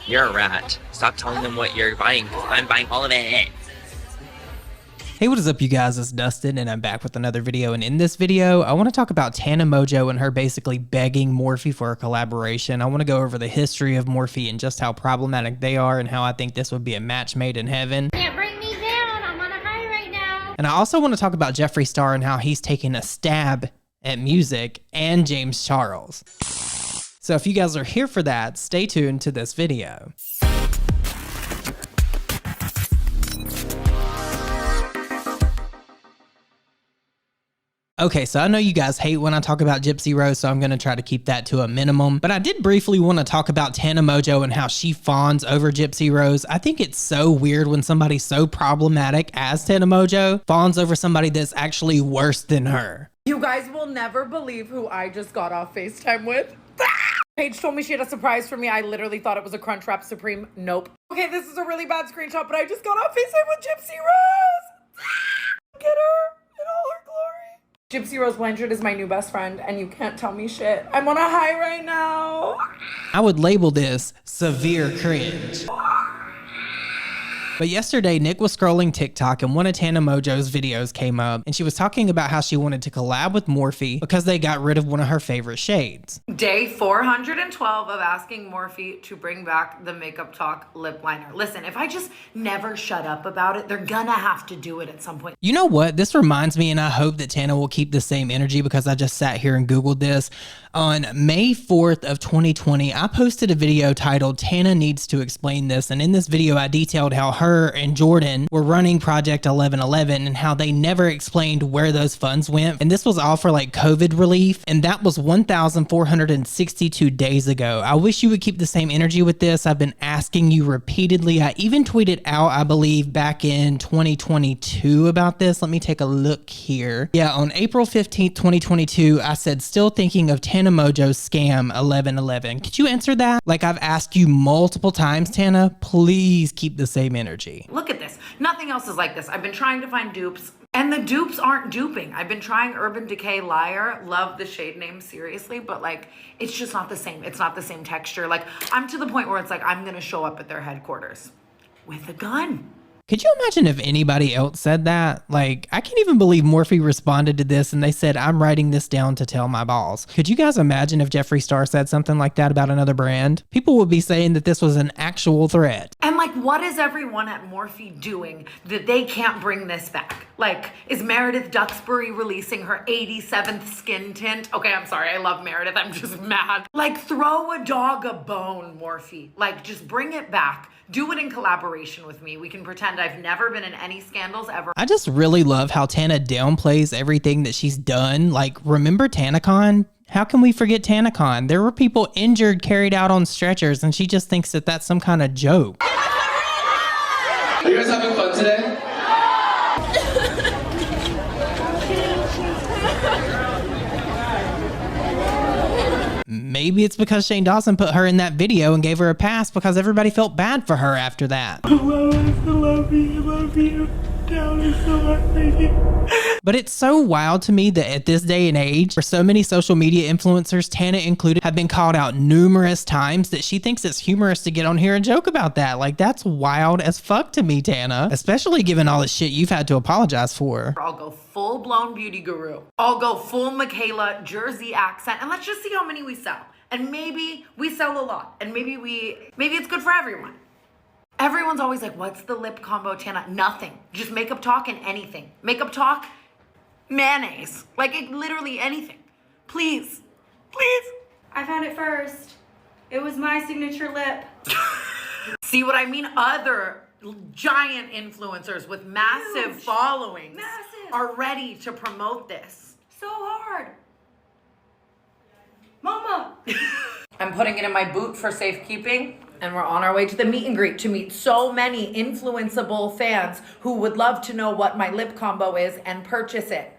You're a rat. Stop telling them what you're buying, because I'm buying all of it. Hey, what is up, you guys? It's Dustin, and I'm back with another video. And in this video, I want to talk about Tana Mongeau and her basically begging Morphe for a collaboration. I want to go over the history of Morphe and just how problematic they are and how I think this would be a match made in heaven. Can't bring me down. I'm on a high right now. And I also want to talk about Jeffree Star and how he's taking a stab at music and James Charles. So if you guys are here for that, stay tuned to this video. Okay, so I know you guys hate when I talk about Gypsy Rose, so I'm going to try to keep that to a minimum. But I did briefly want to talk about Tana Mongeau and how she fawns over Gypsy Rose. I think it's so weird when somebody so problematic as Tana Mongeau fawns over somebody that's actually worse than her. You guys will never believe who I just got off FaceTime with. Paige told me she had a surprise for me. I literally thought it was a Crunchwrap Supreme. Nope. Okay, this is a really bad screenshot, but I just got off FaceTime with Gypsy Rose. Get her in all her glory. Gypsy Rose Blanchard is my new best friend, and you can't tell me shit. I'm on a high right now. I would label this severe cringe. But yesterday, Nick was scrolling TikTok and one of Tana Mongeau's videos came up and she was talking about how she wanted to collab with Morphe because they got rid of one of her favorite shades. Day 412 of asking Morphe to bring back the Makeup Talk lip liner. Listen, if I just never shut up about it, they're gonna have to do it at some point. You know what? This reminds me, and I hope that Tana will keep the same energy because I just sat here and Googled this. On May 4th of 2020, I posted a video titled Tana Needs to Explain This. And in this video, I detailed how her and Jordan were running Project 1111 and how they never explained where those funds went. And this was all for like COVID relief. And that was 1,462 days ago. I wish you would keep the same energy with this. I've been asking you repeatedly. I even tweeted out, I believe, back in 2022 about this. Let me take a look here. Yeah, on April 15th, 2022, I said, still thinking of Tana Mongeau's scam 1111. Could you answer that? Like I've asked you multiple times, Tana, please keep the same energy. Look at this. Nothing else is like this. I've been trying to find dupes, and the dupes aren't duping. I've been trying Urban Decay Liar. Love the shade name, seriously, but like, it's just not the same. It's not the same texture. Like, I'm to the point where it's like, I'm gonna show up at their headquarters with a gun. Could you imagine if anybody else said that? Like, I can't even believe Morphe responded to this and they said, I'm writing this down to tell my boss. Could you guys imagine if Jeffree Star said something like that about another brand? People would be saying that this was an actual threat. And like, what is everyone at Morphe doing that they can't bring this back? Like, is Meredith Duxbury releasing her 87th skin tint? Okay, I'm sorry, I love Meredith, I'm just mad. Like, throw a dog a bone, Morphe. Like, just bring it back. Do it in collaboration with me. We can pretend I've never been in any scandals ever. I just really love how Tana downplays everything that she's done. Like, remember TanaCon? How can we forget TanaCon? There were people injured, carried out on stretchers, and she just thinks that that's some kind of joke. Are you guys having fun today? Maybe it's because Shane Dawson put her in that video and gave her a pass because everybody felt bad for her after that. I love you. Down is so heartbreaking. But it's so wild to me that at this day and age, for so many social media influencers, Tana included, have been called out numerous times that she thinks it's humorous to get on here and joke about that. Like, that's wild as fuck to me, Tana, especially given all the shit you've had to apologize for. I'll go full-blown beauty guru. I'll go full Michaela Jersey accent, and let's just see how many we sell. And maybe we sell a lot, and maybe it's good for everyone. Everyone's always like, what's the lip combo, Tana? Nothing. Just Makeup Talk and anything. Makeup Talk, mayonnaise. Like, it, literally anything. Please. Please. I found it first. It was my signature lip. See what I mean? Other giant influencers with massive followings are ready to promote this. So hard. Mama. I'm putting it in my boot for safekeeping, and we're on our way to the meet and greet to meet so many influenceable fans who would love to know what my lip combo is and purchase it.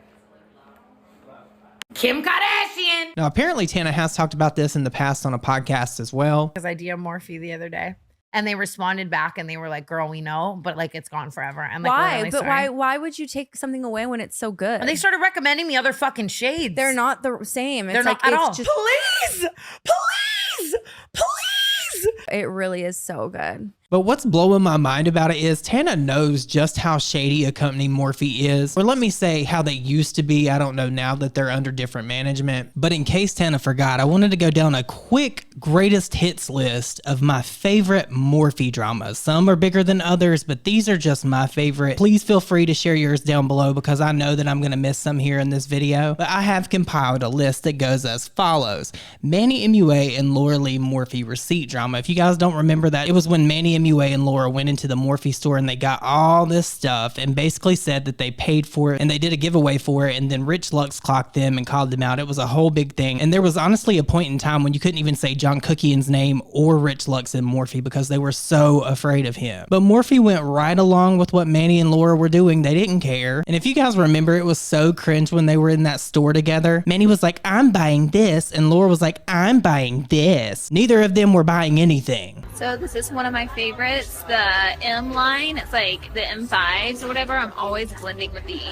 Kim Kardashian. Now, apparently Tana has talked about this in the past on a podcast as well. Because I DM'd Morphe the other day, and they responded back and they were like, girl, we know, but like, it's gone forever. And like, why? really But sorry. why would you take something away when it's so good? And they started recommending me other fucking shades. They're not the same. It's They're like, not at it's all. Just, Please, please, please. It really is so good. But what's blowing my mind about it is Tana knows just how shady a company Morphe is. Or let me say how they used to be. I don't know now that they're under different management. But in case Tana forgot, I wanted to go down a quick greatest hits list of my favorite Morphe dramas. Some are bigger than others, but these are just my favorite. Please feel free to share yours down below because I know that I'm going to miss some here in this video. But I have compiled a list that goes as follows. Manny MUA and Laura Lee Morphe receipt drama. If you guys don't remember that, it was when Manny MUA and Laura went into the Morphe store and they got all this stuff and basically said that they paid for it and they did a giveaway for it, and then Rich Lux clocked them and called them out. It was a whole big thing, and there was honestly a point in time when you couldn't even say John Cookian's name or Rich Lux in Morphe because they were so afraid of him. But Morphe went right along with what Manny and Laura were doing. They didn't care. And if you guys remember, it was so cringe when they were in that store together. Manny was like, I'm buying this, and Laura was like, I'm buying this. Neither of them were buying anything. So this is one of my favorites, the M line. It's like the M5s or whatever. I'm always blending with these.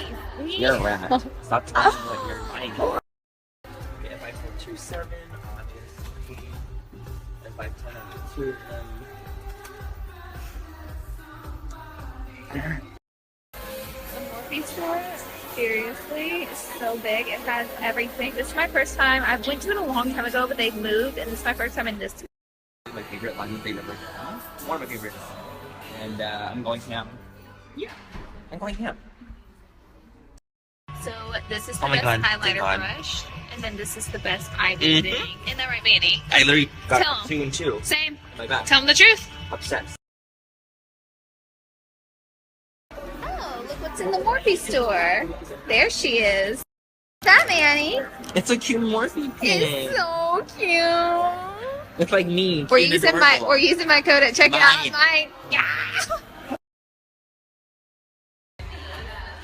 You're a rat. Stop telling me what you're buying. Okay, if I put 2.7, obviously. If I turn on 2, The Morphe store, seriously, is so big. It has everything. This is my first time. I went to it a long time ago, but they've moved, and this is my first time in this. my favorite line they've ever done. One of my favorites. And I'm going ham. Yeah, I'm going ham. So this is Oh the my best God, thank highlighter God. brush, and then this is the best eyeliner thing. Isn't that right, Manny? I literally got Tell 'em. 2 and 2. Same. My bad. Tell them the truth. Upset. Oh, look what's in the Morphe store. There she is. That Manny. It's a cute Morphe pin. It's so cute. It's like me. We're cute and using my adorable. code at checkout. Mine. Mine. Yeah.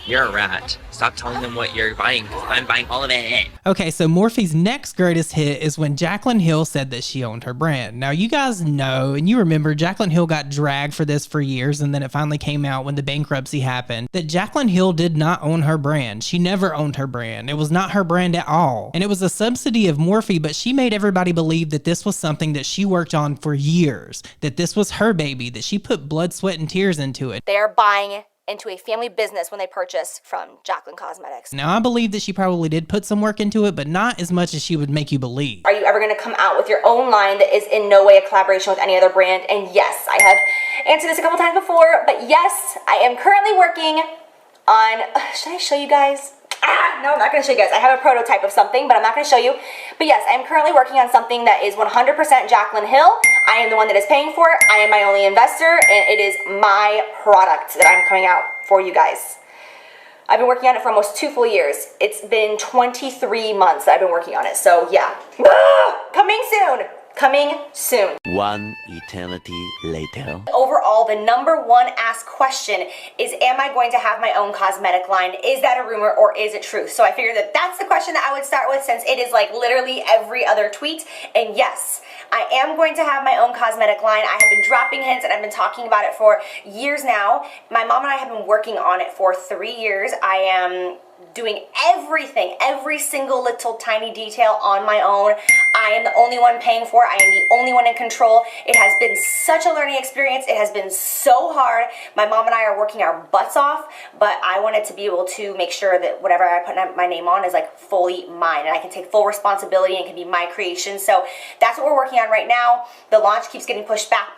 You're a rat. Stop telling them what you're buying. I'm buying all of it. Okay, so Morphe's next greatest hit is when Jaclyn Hill said that she owned her brand. Now, you guys know, and you remember, Jaclyn Hill got dragged for this for years, and then it finally came out when the bankruptcy happened, that Jaclyn Hill did not own her brand. She never owned her brand. It was not her brand at all. And it was a subsidy of Morphe, but she made everybody believe that this was something that she worked on for years, that this was her baby, that she put blood, sweat, and tears into it. They're buying into a family business when they purchase from Jaclyn Cosmetics. Now, I believe that she probably did put some work into it, but not as much as she would make you believe. Are you ever going to come out with your own line that is in no way a collaboration with any other brand? And yes, I have answered this a couple times before, but yes, I am currently working on, should I show you guys? No, I'm not going to show you guys. I have a prototype of something, but I'm not going to show you. But yes, I am currently working on something that is 100% Jaclyn Hill. I am the one that is paying for it. I am my only investor, and it is my product that I'm coming out for you guys. I've been working on it for almost 2 full years. It's been 23 months that I've been working on it. So yeah, coming soon. Coming soon. One eternity later. Overall, the #1 asked question is, am I going to have my own cosmetic line? Is that a rumor or is it true? So I figured that that's the question that I would start with, since it is like literally every other tweet. And yes, I am going to have my own cosmetic line. I have been dropping hints and I've been talking about it for years now. My mom and I have been working on it for 3 years. I am doing everything, every single little tiny detail on my own. I am the only one paying for it. I am the only one in control. It has been such a learning experience. It has been so hard. My mom and I are working our butts off, but I wanted to be able to make sure that whatever I put my name on is like fully mine, and I can take full responsibility and can be my creation. So that's what we're working on right now. The launch keeps getting pushed back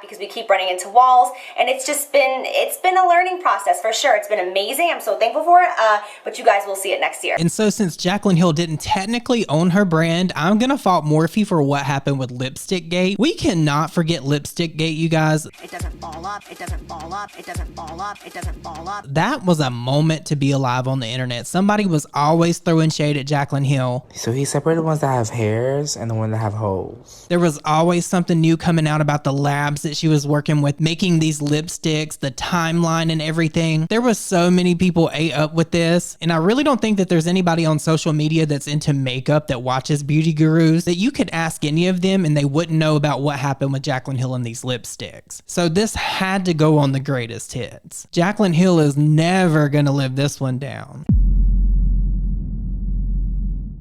because we keep running into walls, and it's been a learning process for sure. It's been amazing. I'm so thankful for it. But you guys will see it next year. And so since Jaclyn Hill didn't technically own her brand, I'm gonna fault Morphe for what happened with Lipstick Gate. We cannot forget Lipstick Gate, you guys. It doesn't ball up, it doesn't ball up, it doesn't ball up, it doesn't ball up. That was a moment to be alive on the internet. Somebody was always throwing shade at Jaclyn Hill. So he separated the ones that have hairs and the ones that have holes. There was always something new coming out about the labs that she was working with, making these lipsticks, the timeline and everything. There was so many people ate up with this, and I really don't think that there's anybody on social media that's into makeup that watches beauty gurus that you could ask any of them and they wouldn't know about what happened with Jaclyn Hill and these lipsticks. So this had to go on the greatest hits. Jaclyn Hill is never gonna live this one down.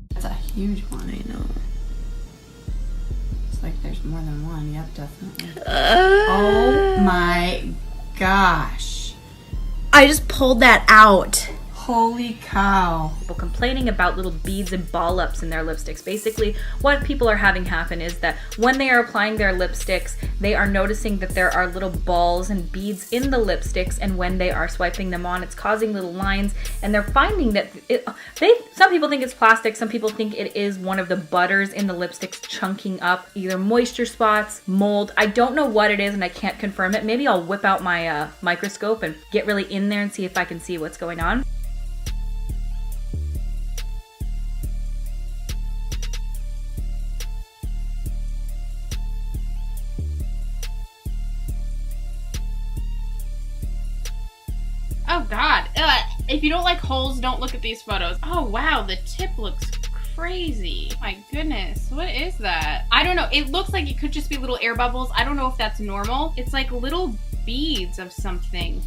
That's a huge one, I know. It's like there's there's more than one. Yep, definitely. Oh my gosh. I just pulled that out. Holy cow. People complaining about little beads and ball ups in their lipsticks. Basically, what people are having happen is that when they are applying their lipsticks, they are noticing that there are little balls and beads in the lipsticks, and when they are swiping them on, it's causing little lines, and they're finding that some people think it's plastic, some people think it is one of the butters in the lipsticks chunking up, either moisture spots, mold. I don't know what it is, and I can't confirm it. Maybe I'll whip out my microscope and get really in there and see if I can see what's going on. Oh God, if you don't like holes, don't look at these photos. Oh wow, the tip looks crazy. My goodness, what is that? I don't know, it looks like it could just be little air bubbles. I don't know if that's normal. It's like little beads of something.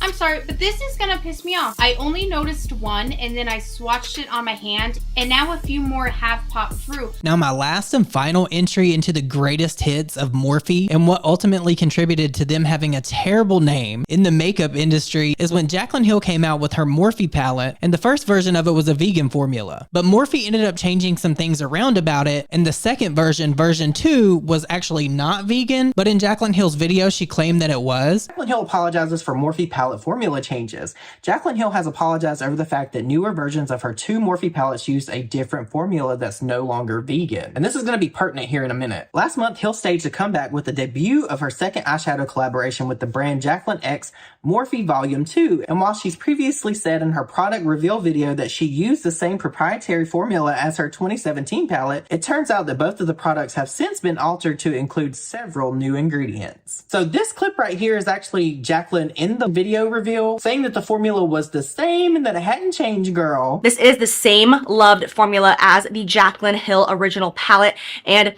I'm sorry, but this is gonna piss me off. I only noticed one, and then I swatched it on my hand, and now a few more have popped through. Now my last and final entry into the greatest hits of Morphe, and what ultimately contributed to them having a terrible name in the makeup industry, is when Jaclyn Hill came out with her Morphe palette, and the first version of it was a vegan formula. But Morphe ended up changing some things around about it, and the second version, version 2, was actually not vegan, but in Jaclyn Hill's video she claimed that it was. Jaclyn Hill apologizes for Morphe palette formula changes. Jaclyn Hill has apologized over the fact that newer versions of her 2 Morphe palettes used a different formula that's no longer vegan. And this is going to be pertinent here in a minute. Last month, Hill staged a comeback with the debut of her second eyeshadow collaboration with the brand Jaclyn X Morphe Volume 2. And while she's previously said in her product reveal video that she used the same proprietary formula as her 2017 palette, it turns out that both of the products have since been altered to include several new ingredients. So this clip right here is actually Jaclyn in the video reveal saying that the formula was the same and that it hadn't changed, girl. This is the same loved formula as the Jaclyn Hill original palette, and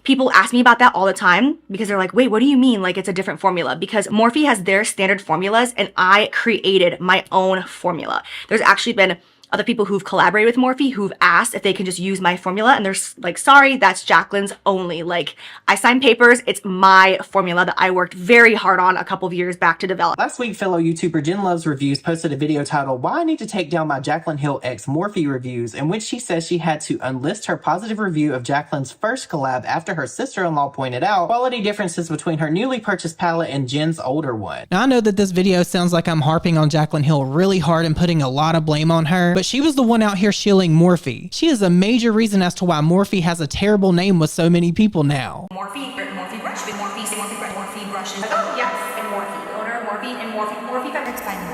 people ask me about that all the time because they're like, wait, what do you mean like it's a different formula? Because Morphe has their standard formulas and I created my own formula. There's actually been other people who've collaborated with Morphe who've asked if they can just use my formula, and they're like, sorry, that's Jaclyn's only. Like, I signed papers, it's my formula that I worked very hard on a couple of years back to develop. Last week, fellow YouTuber Jen Loves Reviews posted a video titled Why I Need to Take Down My Jaclyn Hill X Morphe Reviews, in which she says she had to unlist her positive review of Jaclyn's first collab after her sister-in-law pointed out quality differences between her newly purchased palette and Jen's older one. Now I know that this video sounds like I'm harping on Jaclyn Hill really hard and putting a lot of blame on her, but she was the one out here shilling Morphe. She is a major reason as to why Morphe has a terrible name with so many people now. Morphe brush, Morphe brushes. Oh yes, and Morphe owner, Morphe fabrics by Morphe.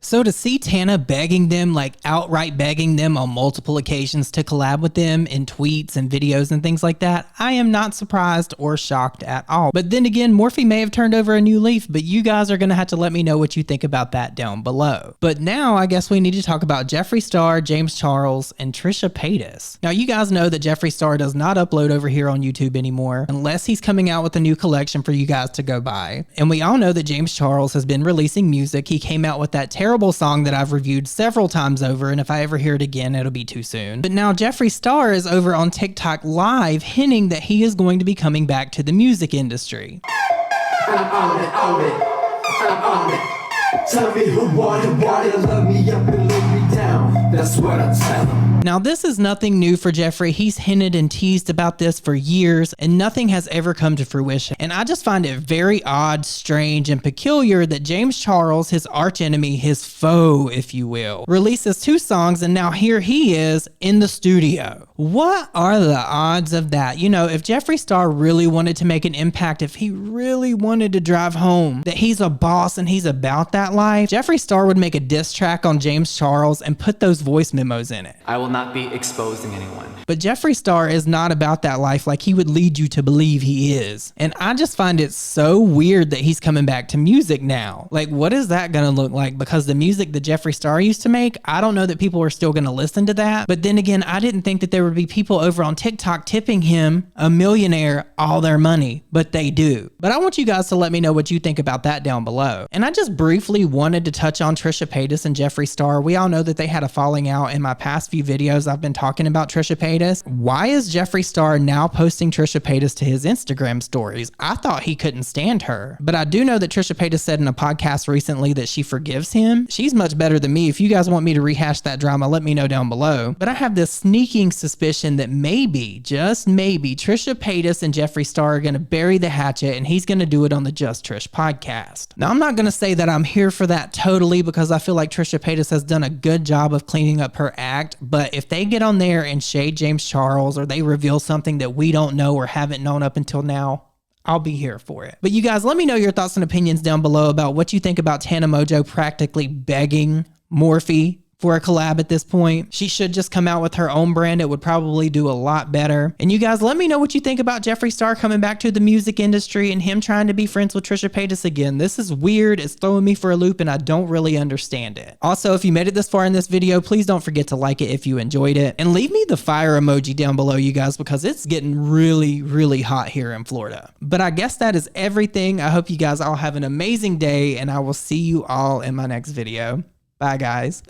So to see Tana begging them, like outright begging them on multiple occasions to collab with them in tweets and videos and things like that, I am not surprised or shocked at all. But then again, Morphe may have turned over a new leaf, but you guys are going to have to let me know what you think about that down below. But now I guess we need to talk about Jeffree Star, James Charles, and Trisha Paytas. Now you guys know that Jeffree Star does not upload over here on YouTube anymore unless he's coming out with a new collection for you guys to go buy. And we all know that James Charles has been releasing music. He came out with that terrible song that I've reviewed several times over, and if I ever hear it again, it'll be too soon. But now Jeffree Star is over on TikTok Live hinting that he is going to be coming back to the music industry. Tell me who wanted love me up and lay me down. That's what I tell them. Now this is nothing new for Jeffree. He's hinted and teased about this for years and nothing has ever come to fruition. And I just find it very odd, strange, and peculiar that James Charles, his archenemy, his foe, if you will, releases 2 songs and now here he is in the studio. What are the odds of that? You know, if Jeffree Star really wanted to make an impact, if he really wanted to drive home that he's a boss and he's about that life, Jeffree Star would make a diss track on James Charles and put those voice memos in it. I will not be exposing anyone. But Jeffree Star is not about that life like he would lead you to believe he is. And I just find it so weird that he's coming back to music now. Like, what is that gonna look like? Because the music that Jeffree Star used to make, I don't know that people are still gonna listen to that. But then again, I didn't think that there would be people over on TikTok tipping him, a millionaire, all their money. But they do. But I want you guys to let me know what you think about that down below. And I just briefly wanted to touch on Trisha Paytas and Jeffree Star. We all know that they had a falling out in my past few videos videos I've been talking about Trisha Paytas. Why is Jeffree Star now posting Trisha Paytas to his Instagram stories? I thought he couldn't stand her. But I do know that Trisha Paytas said in a podcast recently that she forgives him. She's much better than me. If you guys want me to rehash that drama, let me know down below. But I have this sneaking suspicion that maybe, just maybe, Trisha Paytas and Jeffree Star are going to bury the hatchet and he's going to do it on the Just Trish podcast. Now, I'm not going to say that I'm here for that totally because I feel like Trisha Paytas has done a good job of cleaning up her act. But if they get on there and shade James Charles or they reveal something that we don't know or haven't known up until now, I'll be here for it. But you guys, let me know your thoughts and opinions down below about what you think about Tana Mongeau practically begging Morphe for a collab at this point. She should just come out with her own brand. It would probably do a lot better. And you guys, let me know what you think about Jeffree Star coming back to the music industry and him trying to be friends with Trisha Paytas again. This is weird. It's throwing me for a loop and I don't really understand it. Also, if you made it this far in this video, please don't forget to like it if you enjoyed it. And leave me the fire emoji down below, you guys, because it's getting really, really hot here in Florida. But I guess that is everything. I hope you guys all have an amazing day and I will see you all in my next video. Bye, guys.